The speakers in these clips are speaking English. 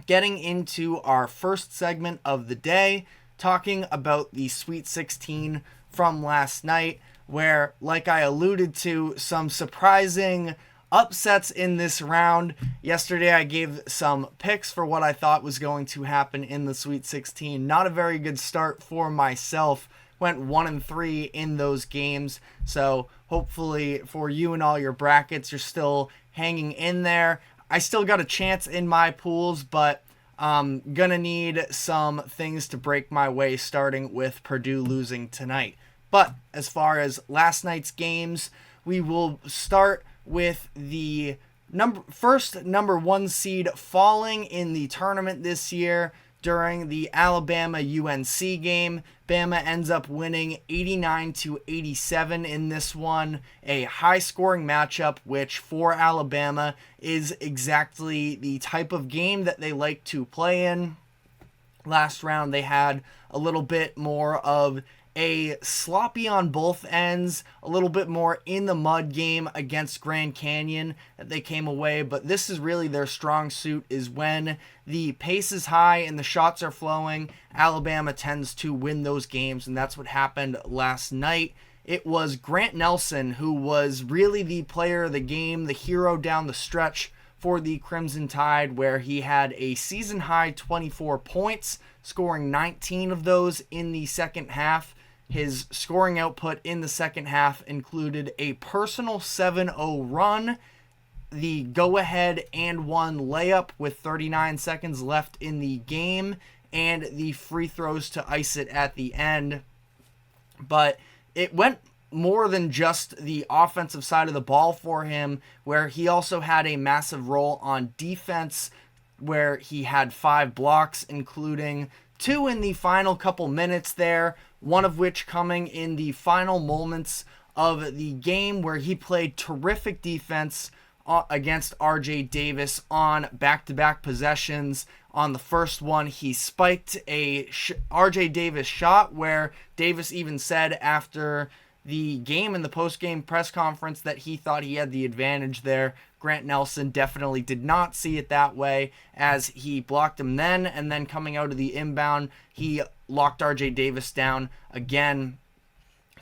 getting into our first segment of the day, talking about the Sweet 16 from last night, where, like I alluded to, some surprising upsets in this round. Yesterday I gave some picks for what I thought was going to happen in the Sweet 16. Not a very good start for myself. Went 1-3 in those games. So hopefully for you and all your brackets, you're still hanging in there. I still got a chance in my pools, but I'm gonna need some things to break my way, starting with Purdue losing tonight. But as far as last night's games, we will start with the number one seed falling in the tournament this year during the Alabama-UNC game. Bama ends up winning 89-87 in this one, a high-scoring matchup, which for Alabama is exactly the type of game that they like to play in. Last round, they had a little bit more of a sloppy on both ends, a little bit more in the mud game against Grand Canyon that they came away, but this is really their strong suit, is when the pace is high and the shots are flowing, Alabama tends to win those games, and that's what happened last night. It was Grant Nelson who was really the player of the game, the hero down the stretch for the Crimson Tide, where he had a season-high 24 points, scoring 19 of those in the second half. His scoring output in the second half included a personal 7-0 run, the go-ahead and one layup with 39 seconds left in the game, and the free throws to ice it at the end. But it went more than just the offensive side of the ball for him, where he also had a massive role on defense, where he had 5 blocks, including 2 in the final couple minutes there, one of which coming in the final moments of the game, where he played terrific defense against RJ Davis on back-to-back possessions. On the first one, he spiked a RJ Davis shot, where Davis even said after the game in the post-game press conference that he thought he had the advantage there. Grant Nelson definitely did not see it that way, as he blocked him then, and then coming out of the inbound, he locked RJ Davis down again.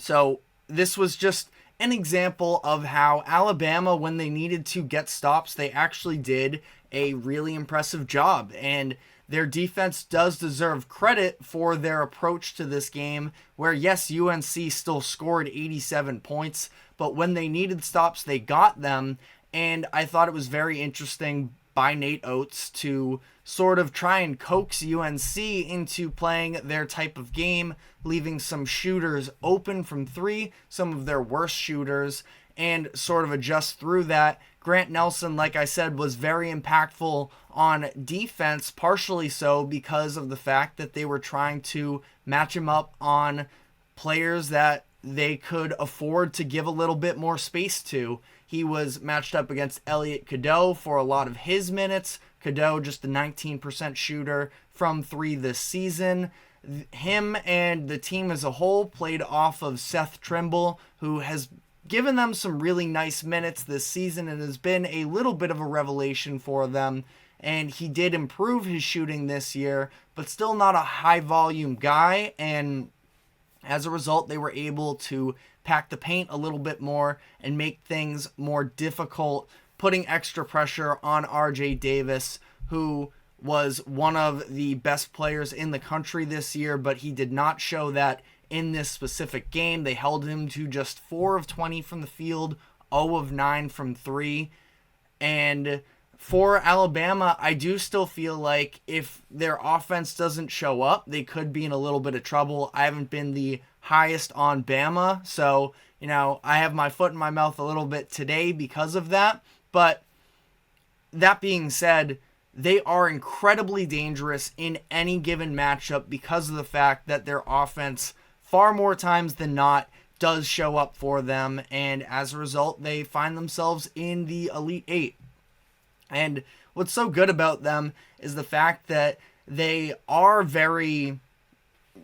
So this was just an example of how Alabama, when they needed to get stops, they actually did a really impressive job, and their defense does deserve credit for their approach to this game, where yes, UNC still scored 87 points, but when they needed stops, they got them. And I thought it was very interesting by Nate Oates to sort of try and coax UNC into playing their type of game, leaving some shooters open from 3, some of their worst shooters, and sort of adjust through that. Grant Nelson, like I said, was very impactful on defense, partially so because of the fact that they were trying to match him up on players that they could afford to give a little bit more space to. He was matched up against Elliot Cadeau for a lot of his minutes. Cadeau, just a 19% shooter from 3 this season. Him and the team as a whole played off of Seth Trimble, who has given them some really nice minutes this season and has been a little bit of a revelation for them. And he did improve his shooting this year, but still not a high-volume guy. And as a result, they were able to pack the paint a little bit more and make things more difficult, putting extra pressure on RJ Davis, who was one of the best players in the country this year, but he did not show that in this specific game. They held him to just 4 of 20 from the field, 0 of 9 from 3. And for Alabama, I do still feel like if their offense doesn't show up, they could be in a little bit of trouble. I haven't been the highest on Bama, so, I have my foot in my mouth a little bit today because of that. But that being said, they are incredibly dangerous in any given matchup because of the fact that their offense, far more times than not, does show up for them, and as a result, they find themselves in the Elite 8. And what's so good about them is the fact that they are very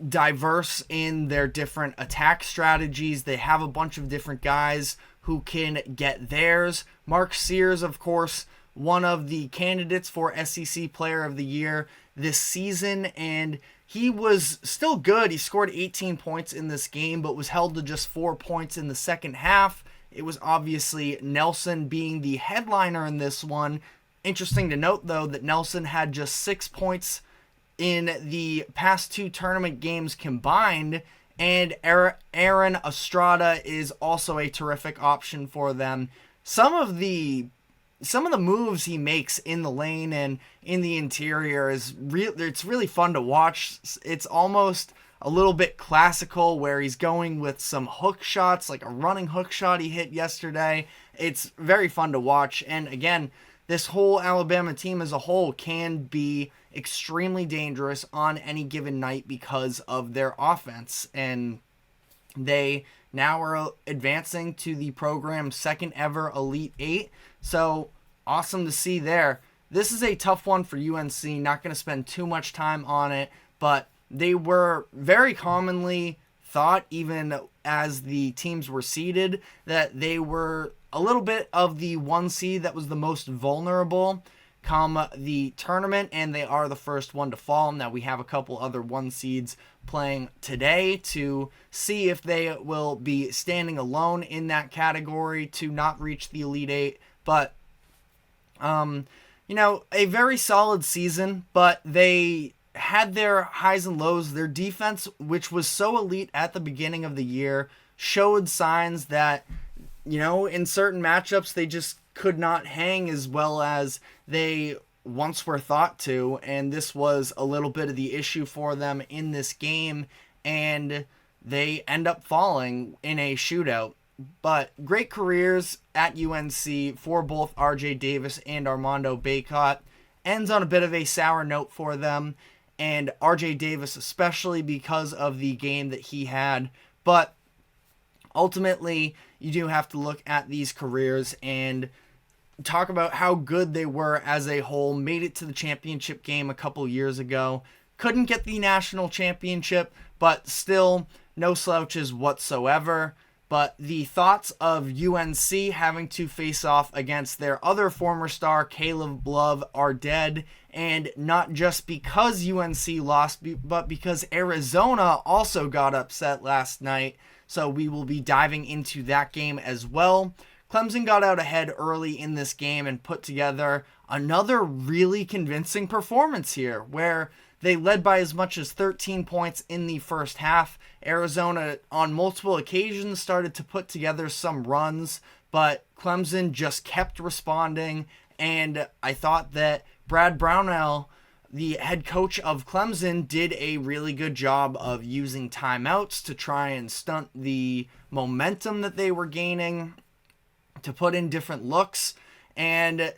diverse in their different attack strategies. They have a bunch of different guys who can get theirs. Mark Sears, of course, one of the candidates for SEC Player of the Year this season, and he was still good. He scored 18 points in this game, but was held to just 4 points in the second half. It was obviously Nelson being the headliner in this one. Interesting to note, though, that Nelson had just 6 points in the past 2 tournament games combined, and Aaron Estrada is also a terrific option for them. Some of the moves he makes in the lane and in the interior is it's really fun to watch. It's almost a little bit classical, where he's going with some hook shots, like a running hook shot he hit yesterday. It's very fun to watch. And again, this whole Alabama team as a whole can be extremely dangerous on any given night because of their offense. And they now are advancing to the program's second ever Elite Eight. So awesome to see there. This is a tough one for UNC. Not going to spend too much time on it, but they were very commonly thought, even as the teams were seeded, that they were a little bit of the 1 seed that was the most vulnerable come the tournament, and they are the first one to fall. Now we have a couple other 1 seeds playing today to see if they will be standing alone in that category to not reach the Elite Eight. But a very solid season, but they had their highs and lows. Their defense, which was so elite at the beginning of the year, showed signs that, in certain matchups, they just could not hang as well as they once were thought to. And this was a little bit of the issue for them in this game, and they end up falling in a shootout. But great careers at UNC for both RJ Davis and Armando Bacot. Ends on a bit of a sour note for them, and RJ Davis especially because of the game that he had. But ultimately, you do have to look at these careers and talk about how good they were as a whole. Made it to the championship game a couple years ago. Couldn't get the national championship, but still no slouches whatsoever. But the thoughts of UNC having to face off against their other former star, Caleb Love, are dead. And not just because UNC lost, but because Arizona also got upset last night. So we will be diving into that game as well. Clemson got out ahead early in this game and put together another really convincing performance here, where they led by as much as 13 points in the first half. Arizona, on multiple occasions, started to put together some runs, but Clemson just kept responding. And I thought that Brad Brownell, the head coach of Clemson, did a really good job of using timeouts to try and stunt the momentum that they were gaining, to put in different looks, and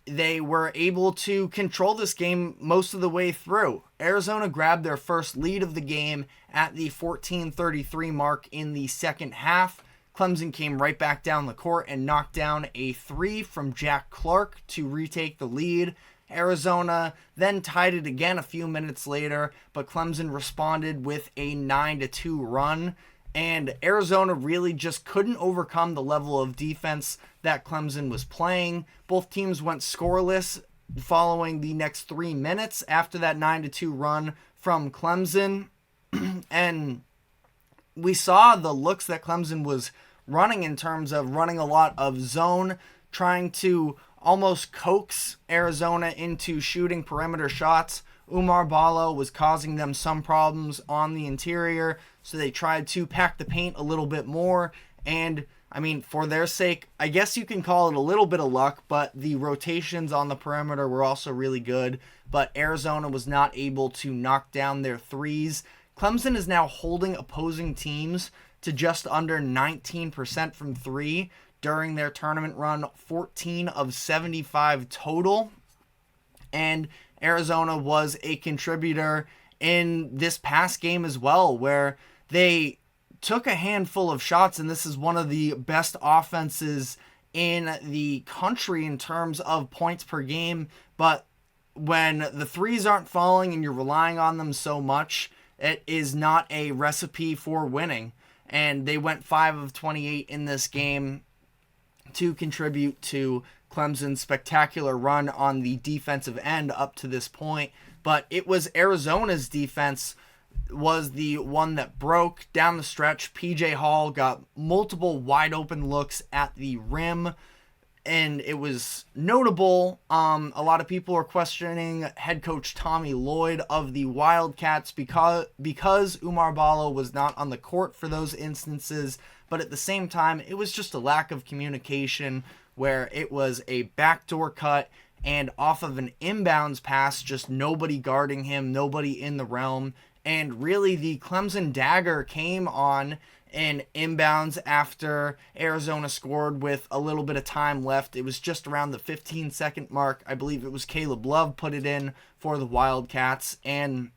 they were able to control this game most of the way through. Arizona grabbed their first lead of the game at the 14:33 mark in the second half. Clemson came right back down the court and knocked down a 3 from Jack Clark to retake the lead. Arizona then tied it again a few minutes later, but Clemson responded with a 9-2 run. And Arizona really just couldn't overcome the level of defense that Clemson was playing. Both teams went scoreless following the next 3 minutes after that 9-2 run from Clemson. And we saw the looks that Clemson was running in terms of running a lot of zone, trying to almost coax Arizona into shooting perimeter shots. Umar Ballo was causing them some problems on the interior, so they tried to pack the paint a little bit more. And, for their sake, I guess you can call it a little bit of luck, but the rotations on the perimeter were also really good. But Arizona was not able to knock down their threes. Clemson is now holding opposing teams to just under 19% from 3 during their tournament run, 14 of 75 total. And Arizona was a contributor in this past game as well, where they took a handful of shots, and this is one of the best offenses in the country in terms of points per game. But when the threes aren't falling and you're relying on them so much, it is not a recipe for winning. And they went 5 of 28 in this game to contribute to Clemson's spectacular run on the defensive end up to this point, but it was Arizona's defense was the one that broke down the stretch. PJ Hall got multiple wide open looks at the rim, and it was notable. A lot of people are questioning head coach Tommy Lloyd of the Wildcats because Umar Ballo was not on the court for those instances, but at the same time, it was just a lack of communication where it was a backdoor cut and off of an inbounds pass, just nobody guarding him, nobody in the realm. And really, the Clemson dagger came on an inbounds after Arizona scored with a little bit of time left. It was just around the 15-second mark. I believe it was Caleb Love put it in for the Wildcats, and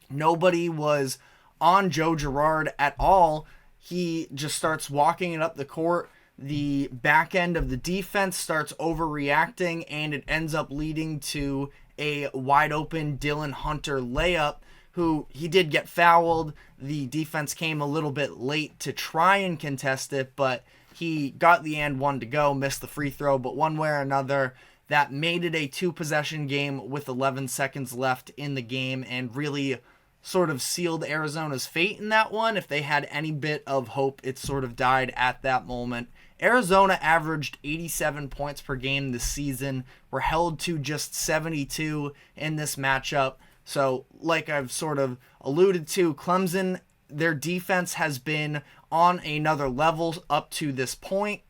nobody was on Joe Girard at all. He just starts walking it up the court. The back end of the defense starts overreacting, and it ends up leading to a wide open Dylan Hunter layup, who he did get fouled. The defense came a little bit late to try and contest it, but he got the and one to go, missed the free throw, but one way or another, that made it a 2-possession game with 11 seconds left in the game, and really sort of sealed Arizona's fate in that one. If they had any bit of hope, it sort of died at that moment. Arizona averaged 87 points per game this season, were held to just 72 in this matchup. So, like I've sort of alluded to, Clemson, their defense has been on another level up to this point.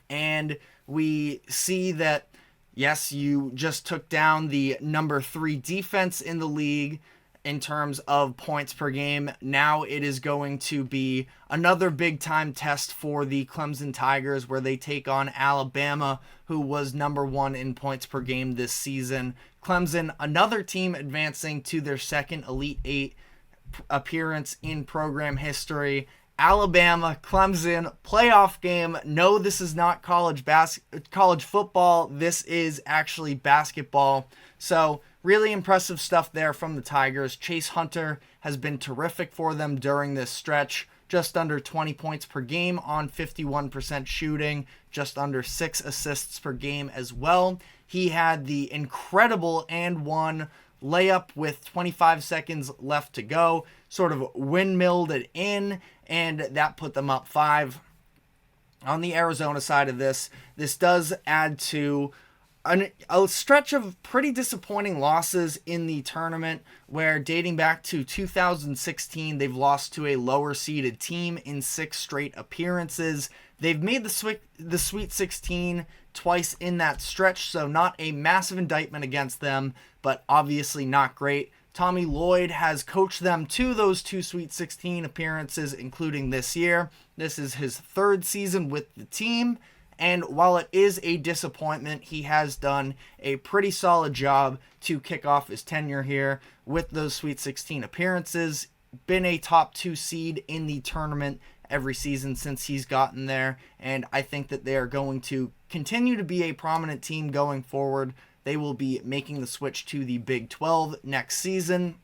And we see that, yes, you just took down the number 3 defense in the league in terms of points per game. Now it is going to be another big time test for the Clemson Tigers, where they take on Alabama, who was number 1 in points per game this season. Clemson, another team advancing to their second Elite Eight appearance in program history. Alabama, Clemson, playoff game. No, this is not college football. This is actually basketball. So, really impressive stuff there from the Tigers. Chase Hunter has been terrific for them during this stretch. Just under 20 points per game on 51% shooting. Just under 6 assists per game as well. He had the incredible and one layup with 25 seconds left to go. Sort of windmilled it in, and that put them up 5. On the Arizona side of this does add to a stretch of pretty disappointing losses in the tournament, where dating back to 2016, they've lost to a lower seeded team in 6 straight appearances. They've made the Sweet 16 twice in that stretch, so not a massive indictment against them, but obviously not great. Tommy Lloyd has coached them to those 2 Sweet 16 appearances, including this year. This is his 3rd season with the team. And while it is a disappointment, he has done a pretty solid job to kick off his tenure here with those Sweet 16 appearances. Been a top 2 seed in the tournament every season since he's gotten there. And I think that they are going to continue to be a prominent team going forward. They will be making the switch to the Big 12 next season.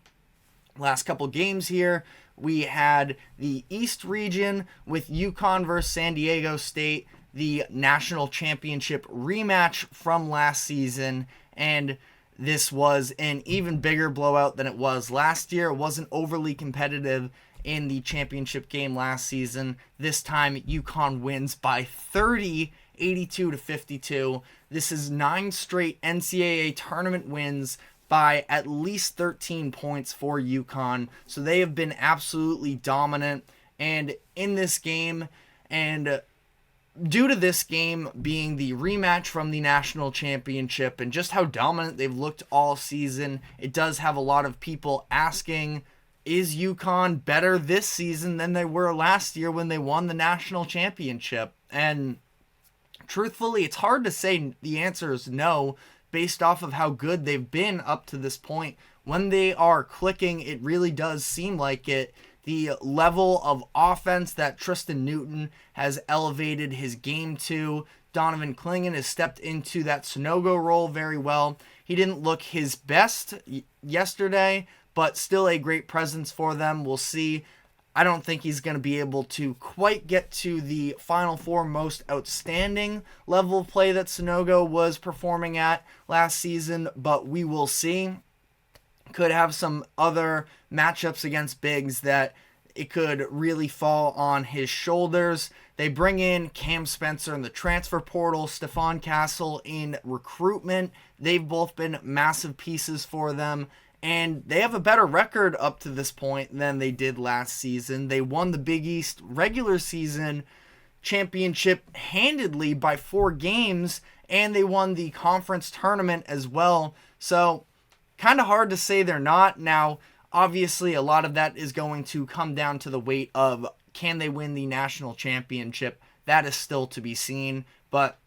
Last couple games here, we had the East region with UConn versus San Diego State, the national championship rematch from last season, and this was an even bigger blowout than it was last year. It wasn't overly competitive in the championship game last season. This time, UConn wins by 30, 82-52. This is 9 straight NCAA tournament wins by at least 13 points for UConn. So they have been absolutely dominant. And in this game, and due to this game being the rematch from the national championship and just how dominant they've looked all season, it does have a lot of people asking, is UConn better this season than they were last year when they won the national championship? And truthfully, it's hard to say the answer is no, based off of how good they've been up to this point. When they are clicking, it really does seem like it. The level of offense that Tristan Newton has elevated his game to. Donovan Clingan has stepped into that Sonogo role very well. He didn't look his best yesterday, but still a great presence for them. We'll see I don't think he's going to be able to quite get to the Final Four most outstanding level of play that Sanogo was performing at last season, but we will see. Could have some other matchups against bigs that it could really fall on his shoulders. They bring in Cam Spencer in the transfer portal, Stephon Castle in recruitment. They've both been massive pieces for them, and they have a better record up to this point than they did last season. They won the Big East regular season championship handedly by 4 games, and they won the conference tournament as well. So kind of hard to say they're not. Now, obviously, a lot of that is going to come down to the weight of, can they win the national championship? That is still to be seen, but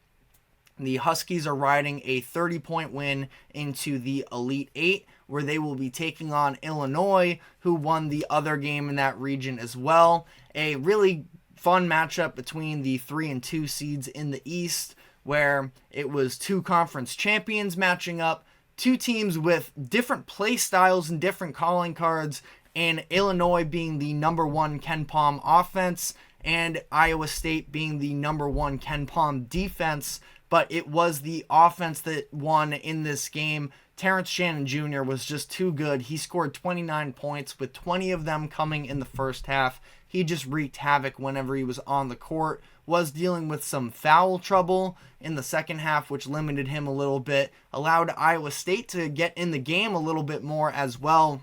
the Huskies are riding a 30-point win into the Elite Eight, where they will be taking on Illinois, who won the other game in that region as well. A really fun matchup between the 3 and 2 seeds in the East, where it was 2 conference champions matching up, 2 teams with different play styles and different calling cards, and Illinois being the number 1 KenPom offense and Iowa State being the number 1 KenPom defense. But it was the offense that won in this game. Terrence Shannon Jr. was just too good. He scored 29 points, with 20 of them coming in the first half. He just wreaked havoc whenever he was on the court. Was dealing with some foul trouble in the second half, which limited him a little bit. Allowed Iowa State to get in the game a little bit more as well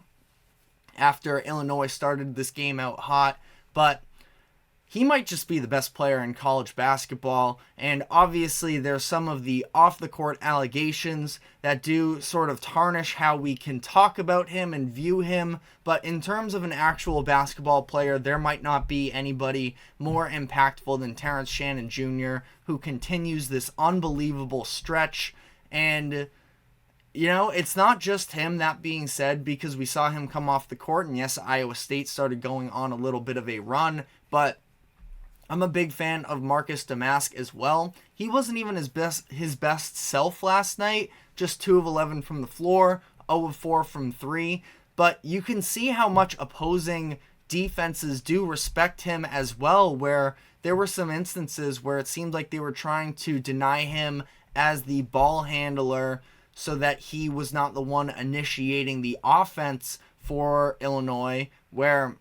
after Illinois started this game out hot. But he might just be the best player in college basketball, and obviously there's some of the off-the-court allegations that do sort of tarnish how we can talk about him and view him, but in terms of an actual basketball player, there might not be anybody more impactful than Terrence Shannon Jr., who continues this unbelievable stretch. And you know, it's not just him, that being said, because we saw him come off the court, and yes, Iowa State started going on a little bit of a run, but I'm a big fan of Marcus Damask as well. He wasn't even his best self last night, just 2 of 11 from the floor, 0 of 4 from 3, but you can see how much opposing defenses do respect him as well, where there were some instances where it seemed like they were trying to deny him as the ball handler so that he was not the one initiating the offense for Illinois, where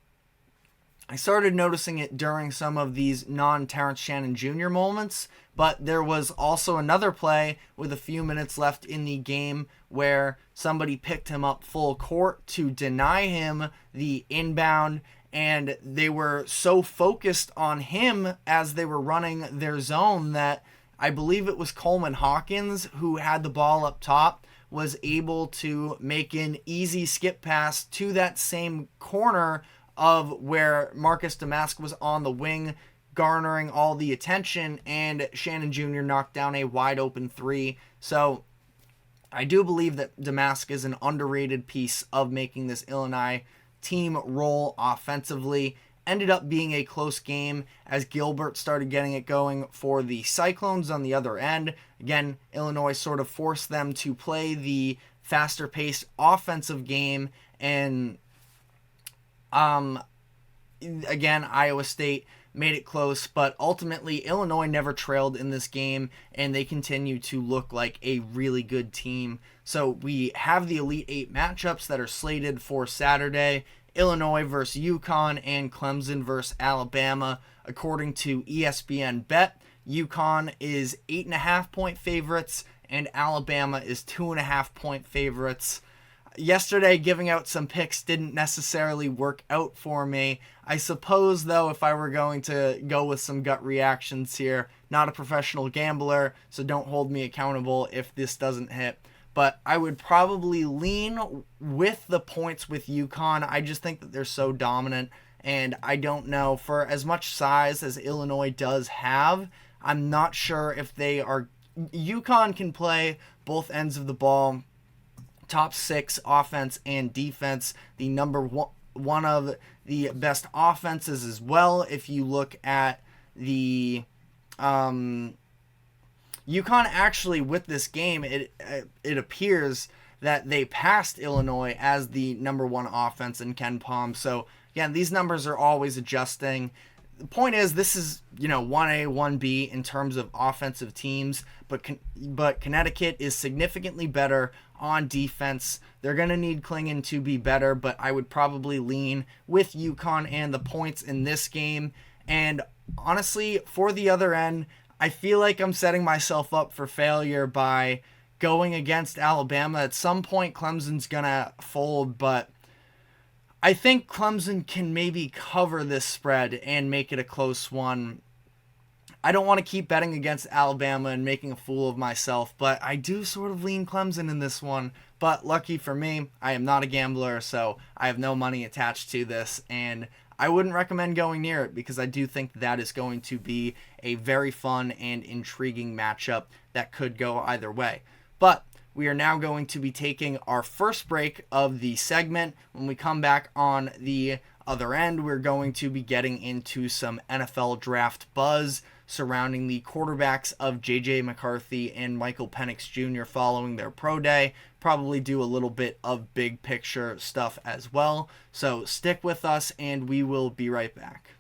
I started noticing it during some of these non-Terrence Shannon Jr. moments, but there was also another play with a few minutes left in the game where somebody picked him up full court to deny him the inbound, and they were so focused on him as they were running their zone that I believe it was Coleman Hawkins, who had the ball up top, was able to make an easy skip pass to that same corner of where Marcus Damask was on the wing, garnering all the attention, and Shannon Jr. knocked down a wide open 3. So I do believe that Damask is an underrated piece of making this Illinois team roll offensively. Ended up being a close game as Gilbert started getting it going for the Cyclones on the other end. Again, Illinois sort of forced them to play the faster-paced offensive game, and again, Iowa State made it close, but ultimately Illinois never trailed in this game, and they continue to look like a really good team. So we have the Elite Eight matchups that are slated for Saturday: Illinois versus UConn and Clemson versus Alabama. According to ESPN Bet, UConn is 8.5-point favorites, and Alabama is 2.5-point favorites. Yesterday, giving out some picks didn't necessarily work out for me. I suppose, though, if I were going to go with some gut reactions here, not a professional gambler, so don't hold me accountable if this doesn't hit, but I would probably lean with the points with UConn. I just think that they're so dominant, and I don't know, for as much size as Illinois does have, I'm not sure if they are... UConn can play both ends of the ball, top 6 offense and defense, the number one of the best offenses as well. If you look at the UConn, actually with this game, it appears that they passed Illinois as the number 1 offense in KenPom. So Again, these numbers are always adjusting. The point is, this is, 1A, 1B in terms of offensive teams, but Connecticut is significantly better on defense. They're going to need Klingon to be better, but I would probably lean with UConn and the points in this game. And honestly, for the other end, I feel like I'm setting myself up for failure by going against Alabama. At some point, Clemson's going to fold, but I think Clemson can maybe cover this spread and make it a close one. I don't want to keep betting against Alabama and making a fool of myself, but I do sort of lean Clemson in this one. But lucky for me, I am not a gambler, so I have no money attached to this, and I wouldn't recommend going near it because I do think that is going to be a very fun and intriguing matchup that could go either way. But we are now going to be taking our first break of the segment. When we come back on the other end, we're going to be getting into some NFL draft buzz surrounding the quarterbacks of J.J. McCarthy and Michael Penix Jr. following their pro day. Probably do a little bit of big picture stuff as well. So stick with us and we will be right back.